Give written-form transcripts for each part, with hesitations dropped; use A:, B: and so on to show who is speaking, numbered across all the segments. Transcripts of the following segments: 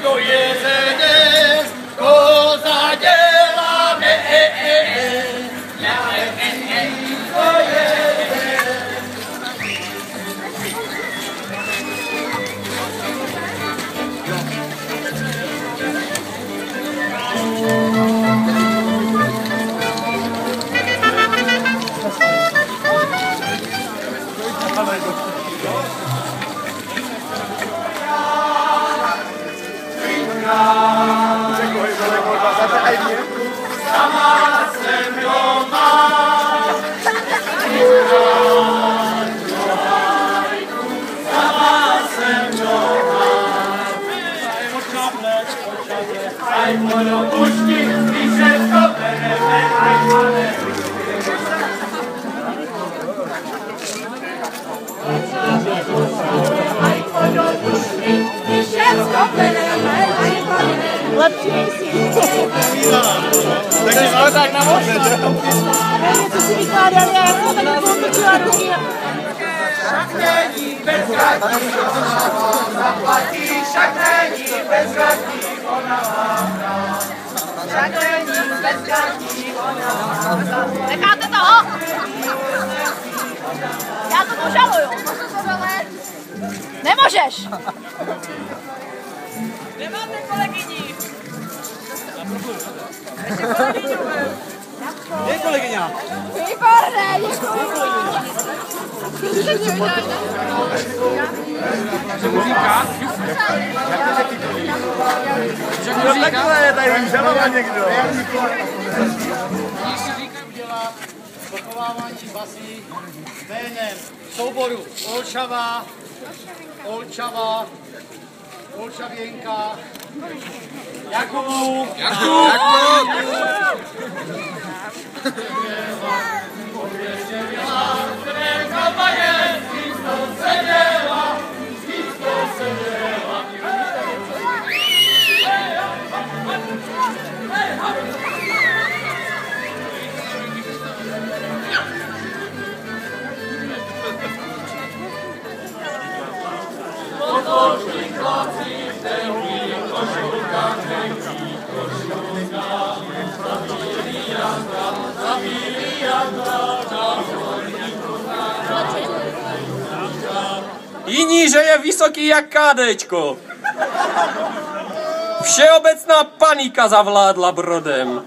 A: To jezenie, koza děláme, to jezenie. Sama jsem doma, sama jsem doma. Aj mojo pušti, když se to bereme, aj pane. Aj mojo pušti, když se to bereme, aj pane.
B: Lepší nejsi.
A: Takže jsme tak na moře.
B: Co si vykládali, já jsem tak potočila ruky.
A: Však není bezradní, zaplatí, však není bezradní, ona vám dá. Však není bezradní, ona vám dá.
B: Necháte toho? Já to požaluju. Nemůžeš.
C: Nemáte kolegyni.
A: Kde je kolegyně?
B: Výborné, děkuji.
A: No takhle, tady žalovat někdo.
D: Když si říkám dělat pochovávání basí jménem souboru Olčavěnka, Jakubů,
E: Jiní, že je vysoký jak kádečko. Všeobecná panika zavládla Brodem.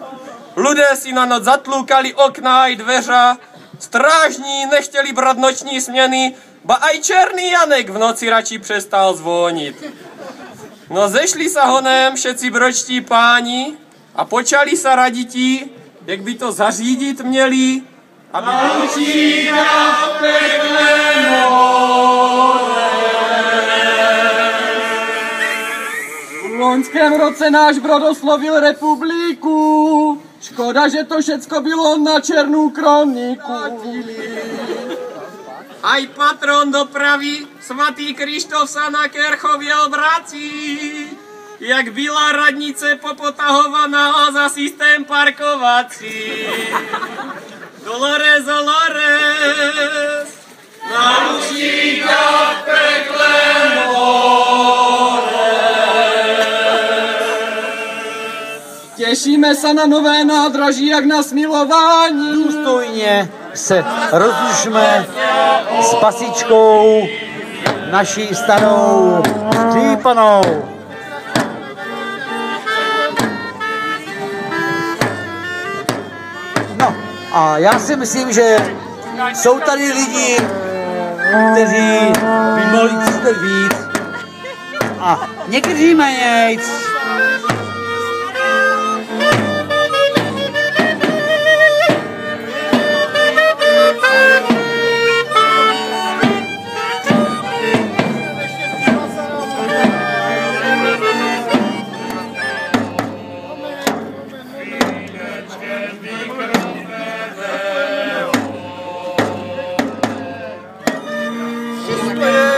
E: Lidé si na noc zatlukali okna i dveře, strážní nechtěli brát noční směny, ba aj černý Janek v noci radši přestal zvonit. No zešli sa honem všetci bročtí páni a počali sa radití, jak by to zařídit měli, aby
A: Naučí na pekné more.
F: V loňském roce náš Brod oslovil republiku. Škoda, že to všecko bylo na černou kroniku.
E: aj patron dopravy, svatý Krištof sa na Kerchově obrací, jak byla radnice popotahovaná za systém parkovací. Dolores, Dolores,
A: Naučí na pekné more.
F: Těšíme se na nové nádraží, jak na smilování.
G: Důstojně se rozlučme s pasičkou naší stanou Střípanou. No a já si myslím, že jsou tady lidi, kteří by mohli přispět víc a někteří ménějc.
E: je.